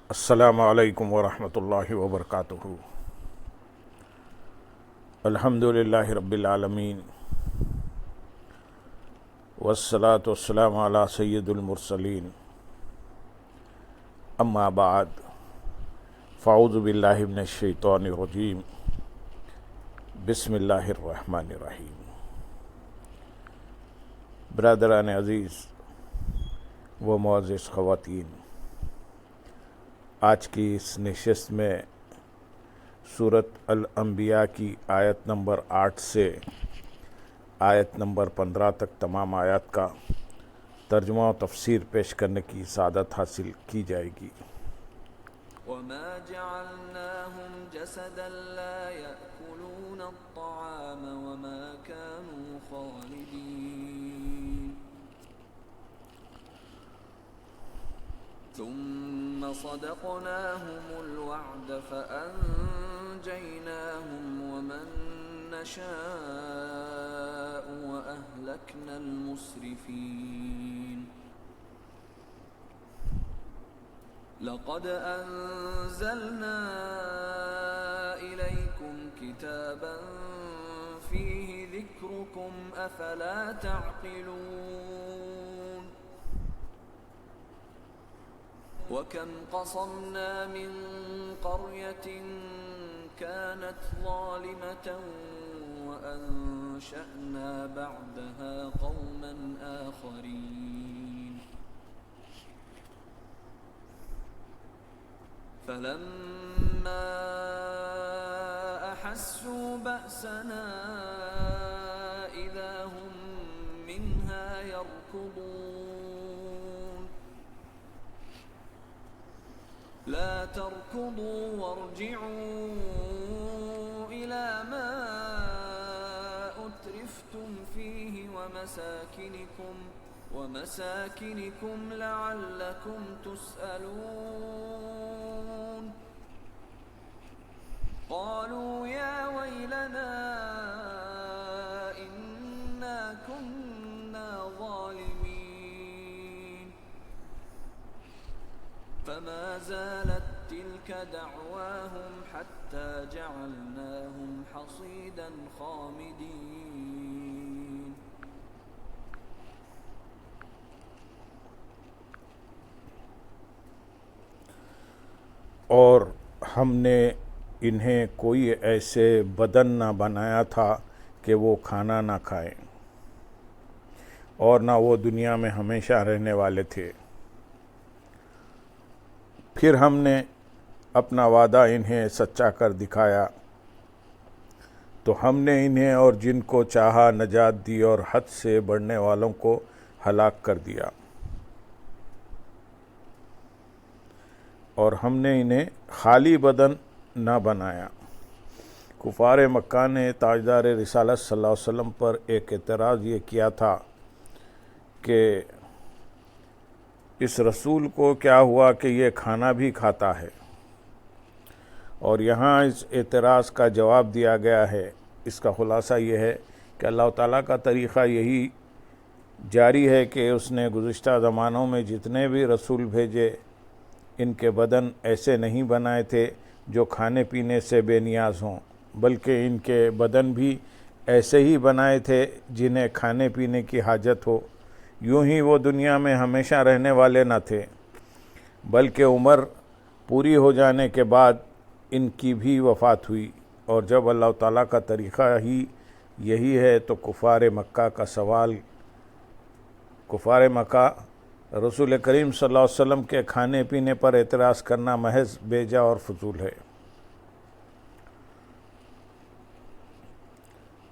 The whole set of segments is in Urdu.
السلام علیکم ورحمۃ اللہ وبرکاتہ۔ الحمد للہ رب العالمین والصلاة والسلام علی سید المرسلین، اما بعد فاعوذ باللہ من الشیطان الرجیم، بسم اللہ الرحمن الرحیم۔ برادران عزیز و معزز خواتین، آج کی اس نشست میں سورۃ الانبیاء کی آیت نمبر 8 سے آیت نمبر 15 تک تمام آیات کا ترجمہ و تفسیر پیش کرنے کی سعادت حاصل کی جائے گی۔ وما جعلناهم جسدا لا يأكلون الطعام وما كانوا خالدين ثم صدقناهم الوعد فأنجيناهم ومن نشاء وأهلكنا المسرفين لقد أنزلنا إليكم كتابا فيه ذكركم أفلا تعقلون وكم قصمنا من قرية كانت ظالمة وأنشأنا بعدها قوما آخرين فلما أحسوا بأسنا إذا هم منها يركضون لا تركضوا وارجعوا إلى ما أترفتم فيه ومساكنكم لعلكم تسألون قالوا يا ويلنا إنا كنا ظالمين فما زالت تلك دعواهم حتى جعلناهم حصيدا خامدين اور ہم نے انہیں کوئی ایسے بدن نہ بنایا تھا کہ وہ کھانا نہ کھائیں، اور نہ وہ دنیا میں ہمیشہ رہنے والے تھے۔ پھر ہم نے اپنا وعدہ انہیں سچا کر دکھایا، تو ہم نے انہیں اور جن کو چاہا نجات دی اور حد سے بڑھنے والوں کو ہلاک کر دیا، اور ہم نے انہیں خالی بدن نہ بنایا۔ کفار مکہ نے تاجدار رسالت صلی اللہ علیہ وسلم پر ایک اعتراض یہ کیا تھا کہ اس رسول کو کیا ہوا کہ یہ کھانا بھی کھاتا ہے، اور یہاں اس اعتراض کا جواب دیا گیا ہے۔ اس کا خلاصہ یہ ہے کہ اللہ تعالیٰ کا طریقہ یہی جاری ہے کہ اس نے گزشتہ زمانوں میں جتنے بھی رسول بھیجے، ان کے بدن ایسے نہیں بنائے تھے جو کھانے پینے سے بے نیاز ہوں، بلکہ ان کے بدن بھی ایسے ہی بنائے تھے جنہیں کھانے پینے کی حاجت ہو۔ یوں ہی وہ دنیا میں ہمیشہ رہنے والے نہ تھے، بلکہ عمر پوری ہو جانے کے بعد ان کی بھی وفات ہوئی۔ اور جب اللہ تعالیٰ کا طریقہ ہی یہی ہے تو کفار مکہ رسول کریم صلی اللہ علیہ وسلم کے کھانے پینے پر اعتراض کرنا محض بیجا اور فضول ہے۔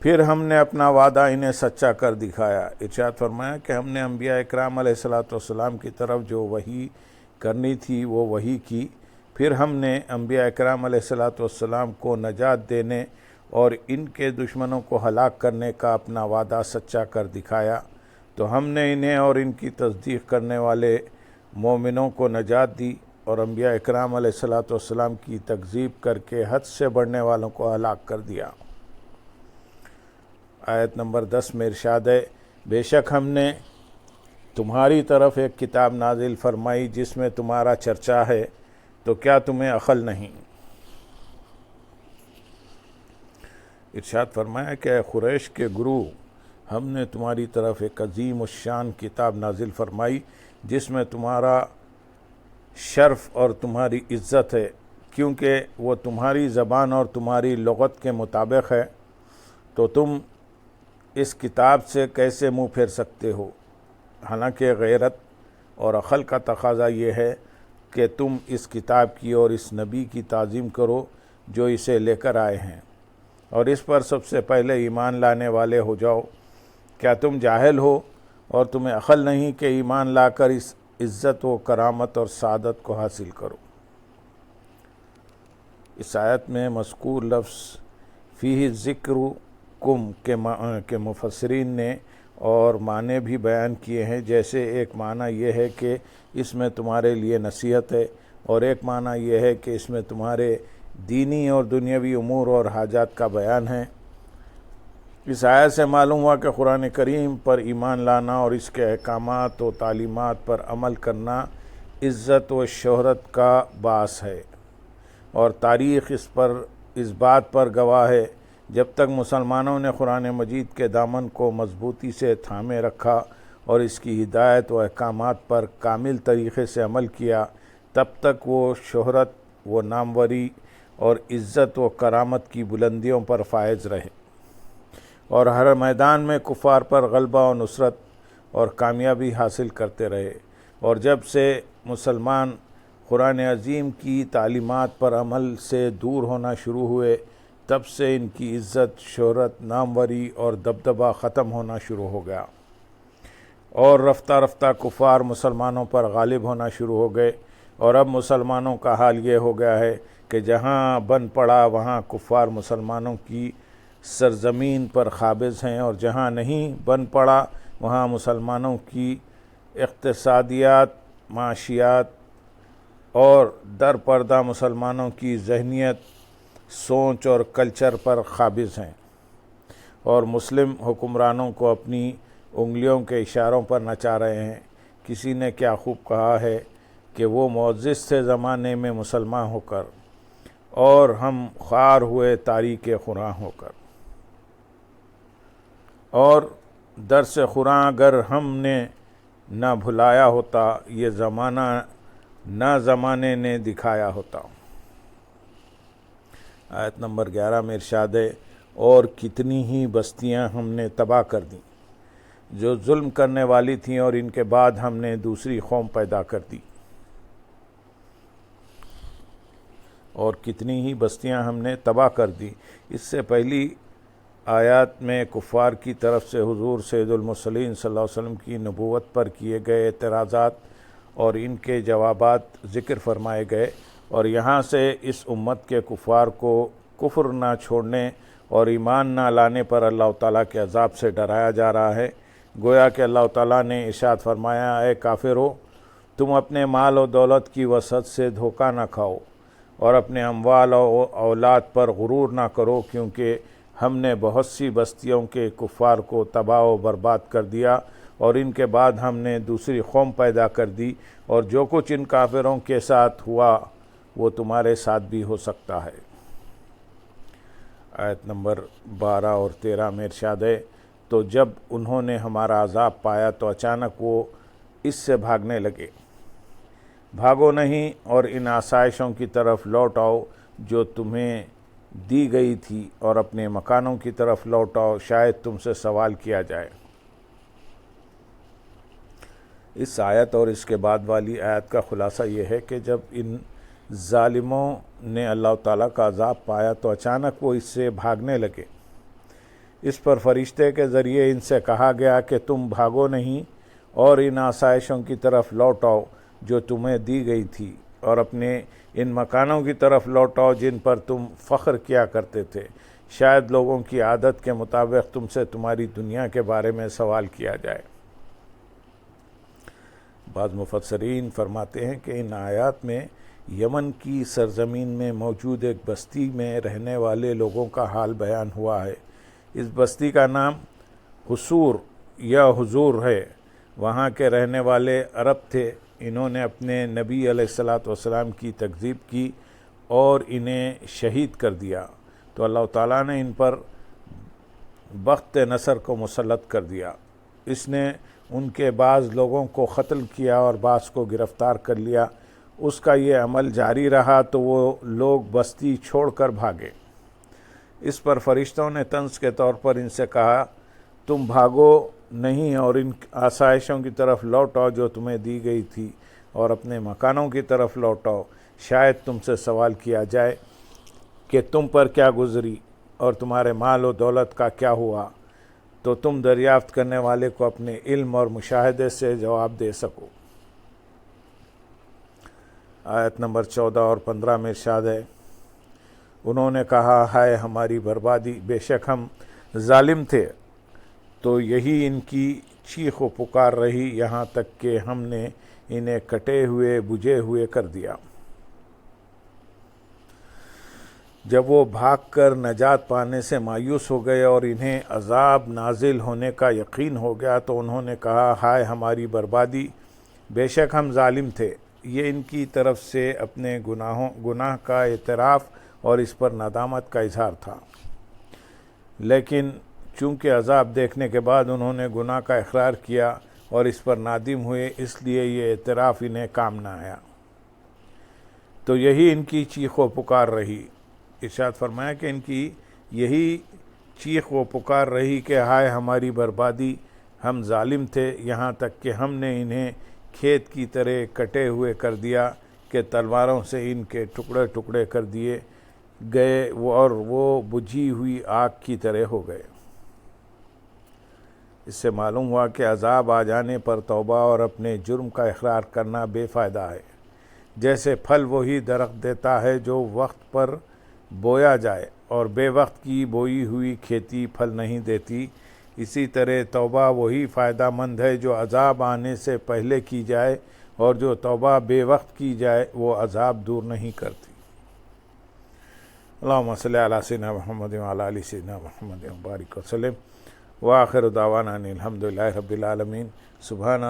پھر ہم نے اپنا وعدہ انہیں سچا کر دکھایا۔ ارشاد فرمایا کہ ہم نے انبیاء اکرام علیہ الصلوۃ کی طرف جو وحی کرنی تھی وہ وحی کی۔ پھر ہم نے انبیاء اکرام علیہ الصلوۃ کو نجات دینے اور ان کے دشمنوں کو ہلاک کرنے کا اپنا وعدہ سچا کر دکھایا، تو ہم نے انہیں اور ان کی تصدیق کرنے والے مومنوں کو نجات دی، اور انبیاء اکرام علیہ السلام کی تکذیب کر کے حد سے بڑھنے والوں کو ہلاک کر دیا۔ آیت نمبر 10 میں ارشاد ہے، بے شک ہم نے تمہاری طرف ایک کتاب نازل فرمائی جس میں تمہارا چرچا ہے، تو کیا تمہیں عقل نہیں؟ ارشاد فرمایا کہ اے قریش کے گروہ، ہم نے تمہاری طرف ایک عظیم الشان کتاب نازل فرمائی جس میں تمہارا شرف اور تمہاری عزت ہے، کیونکہ وہ تمہاری زبان اور تمہاری لغت کے مطابق ہے، تو تم اس کتاب سے کیسے منہ پھیر سکتے ہو؟ حالانکہ غیرت اور عقل کا تقاضا یہ ہے کہ تم اس کتاب کی اور اس نبی کی تعظیم کرو جو اسے لے کر آئے ہیں، اور اس پر سب سے پہلے ایمان لانے والے ہو جاؤ۔ کیا تم جاہل ہو اور تمہیں عقل نہیں کہ ایمان لا کر اس عزت و کرامت اور سعادت کو حاصل کرو؟ اس آیت میں مذکور لفظ فیہ ذکر کم کے مفسرین نے اور معنی بھی بیان کیے ہیں، جیسے ایک معنی یہ ہے کہ اس میں تمہارے لیے نصیحت ہے، اور ایک معنی یہ ہے کہ اس میں تمہارے دینی اور دنیاوی امور اور حاجات کا بیان ہے۔ اس آیت سے معلوم ہوا کہ قرآن کریم پر ایمان لانا اور اس کے احکامات و تعلیمات پر عمل کرنا عزت و شہرت کا باعث ہے، اور تاریخ اس بات پر گواہ ہے۔ جب تک مسلمانوں نے قرآن مجید کے دامن کو مضبوطی سے تھامے رکھا اور اس کی ہدایت و احکامات پر کامل طریقے سے عمل کیا، تب تک وہ شہرت، وہ ناموری اور عزت و کرامت کی بلندیوں پر فائز رہے، اور ہر میدان میں کفار پر غلبہ و نصرت اور کامیابی حاصل کرتے رہے۔ اور جب سے مسلمان قرآن عظیم کی تعلیمات پر عمل سے دور ہونا شروع ہوئے، تب سے ان کی عزت، شہرت، ناموری اور دبدبہ ختم ہونا شروع ہو گیا، اور رفتہ رفتہ کفار مسلمانوں پر غالب ہونا شروع ہو گئے۔ اور اب مسلمانوں کا حال یہ ہو گیا ہے کہ جہاں بن پڑا وہاں کفار مسلمانوں کی سرزمین پر قابض ہیں، اور جہاں نہیں بن پڑا وہاں مسلمانوں کی اقتصادیات، معاشیات اور در پردہ مسلمانوں کی ذہنیت، سوچ اور کلچر پر قابض ہیں، اور مسلم حکمرانوں کو اپنی انگلیوں کے اشاروں پر نچا رہے ہیں۔ کسی نے کیا خوب کہا ہے کہ وہ معزز تھے زمانے میں مسلمان ہو کر، اور ہم خوار ہوئے تاریک قرآن ہو کر۔ اور درس قرآن اگر ہم نے نہ بھلایا ہوتا، یہ زمانہ نہ زمانے نے دکھایا ہوتا۔ آیت نمبر 11 میں ارشاد ہے، اور کتنی ہی بستیاں ہم نے تباہ کر دیں جو ظلم کرنے والی تھیں، اور ان کے بعد ہم نے دوسری قوم پیدا کر دی۔ اور کتنی ہی بستیاں ہم نے تباہ کر دی۔ اس سے پہلی آیات میں کفار کی طرف سے حضور سید المرسلین صلی اللہ علیہ وسلم کی نبوت پر کیے گئے اعتراضات اور ان کے جوابات ذکر فرمائے گئے، اور یہاں سے اس امت کے کفار کو کفر نہ چھوڑنے اور ایمان نہ لانے پر اللہ تعالیٰ کے عذاب سے ڈرایا جا رہا ہے۔ گویا کہ اللہ تعالیٰ نے ارشاد فرمایا، اے کافرو، تم اپنے مال و دولت کی وسعت سے دھوکہ نہ کھاؤ، اور اپنے اموال و اولاد پر غرور نہ کرو، کیونکہ ہم نے بہت سی بستیوں کے کفار کو تباہ و برباد کر دیا، اور ان کے بعد ہم نے دوسری قوم پیدا کر دی، اور جو کچھ ان کافروں کے ساتھ ہوا وہ تمہارے ساتھ بھی ہو سکتا ہے۔ آیت نمبر 12 اور 13 میں ارشاد ہے، تو جب انہوں نے ہمارا عذاب پایا تو اچانک وہ اس سے بھاگنے لگے۔ بھاگو نہیں، اور ان آسائشوں کی طرف لوٹ آؤ جو تمہیں دی گئی تھی، اور اپنے مکانوں کی طرف لوٹ آؤ، شاید تم سے سوال کیا جائے۔ اس آیت اور اس کے بعد والی آیت کا خلاصہ یہ ہے کہ جب ان ظالموں نے اللہ تعالیٰ کا عذاب پایا تو اچانک وہ اس سے بھاگنے لگے۔ اس پر فرشتے کے ذریعے ان سے کہا گیا کہ تم بھاگو نہیں، اور ان آسائشوں کی طرف لوٹ آؤ جو تمہیں دی گئی تھی، اور اپنے ان مکانوں کی طرف لوٹ آؤ جن پر تم فخر کیا کرتے تھے، شاید لوگوں کی عادت کے مطابق تم سے تمہاری دنیا کے بارے میں سوال کیا جائے۔ بعض مفسرین فرماتے ہیں کہ ان آیات میں یمن کی سرزمین میں موجود ایک بستی میں رہنے والے لوگوں کا حال بیان ہوا ہے۔ اس بستی کا نام حصور یا حضور ہے۔ وہاں کے رہنے والے عرب تھے۔ انہوں نے اپنے نبی علیہ الصلاۃ والسلام کی تکذیب کی اور انہیں شہید کر دیا، تو اللہ تعالیٰ نے ان پر بخت نصر کو مسلط کر دیا۔ اس نے ان کے بعض لوگوں کو قتل کیا اور بعض کو گرفتار کر لیا۔ اس کا یہ عمل جاری رہا تو وہ لوگ بستی چھوڑ کر بھاگے۔ اس پر فرشتوں نے طنز کے طور پر ان سے کہا، تم بھاگو نہیں اور ان آسائشوں کی طرف لوٹو جو تمہیں دی گئی تھی، اور اپنے مکانوں کی طرف لوٹو، شاید تم سے سوال کیا جائے کہ تم پر کیا گزری اور تمہارے مال و دولت کا کیا ہوا، تو تم دریافت کرنے والے کو اپنے علم اور مشاہدے سے جواب دے سکو۔ آیت نمبر 14 اور 15 میں ارشاد ہے، انہوں نے کہا، ہائے ہماری بربادی، بے شک ہم ظالم تھے، تو یہی ان کی چیخ و پکار رہی یہاں تک کہ ہم نے انہیں کٹے ہوئے بجھے ہوئے کر دیا۔ جب وہ بھاگ کر نجات پانے سے مایوس ہو گئے اور انہیں عذاب نازل ہونے کا یقین ہو گیا تو انہوں نے کہا، ہائے ہماری بربادی، بے شک ہم ظالم تھے۔ یہ ان کی طرف سے اپنے گناہ کا اعتراف اور اس پر ندامت کا اظہار تھا، لیکن چونکہ عذاب دیکھنے کے بعد انہوں نے گناہ کا اقرار کیا اور اس پر نادم ہوئے، اس لیے یہ اعتراف انہیں کام نہ آیا، تو یہی ان کی چیخ و پکار رہی۔ ارشاد فرمایا کہ ان کی یہی چیخ و پکار رہی کہ ہائے ہماری بربادی، ہم ظالم تھے، یہاں تک کہ ہم نے انہیں کھیت کی طرح کٹے ہوئے کر دیا کہ تلواروں سے ان کے ٹکڑے ٹکڑے کر دیے گئے اور وہ بجھی ہوئی آگ کی طرح ہو گئے۔ اس سے معلوم ہوا کہ عذاب آ جانے پر توبہ اور اپنے جرم کا اقرار کرنا بے فائدہ ہے۔ جیسے پھل وہی درخت دیتا ہے جو وقت پر بویا جائے اور بے وقت کی بوئی ہوئی کھیتی پھل نہیں دیتی، اسی طرح توبہ وہی فائدہ مند ہے جو عذاب آنے سے پہلے کی جائے، اور جو توبہ بے وقت کی جائے وہ عذاب دور نہیں کرتی۔ اللہم صلی علی سیدنا محمد وعلی آل سیدنا محمد وبارک وسلم، وآخر دعوانا ان الحمد للہ رب العالمین۔ سبحان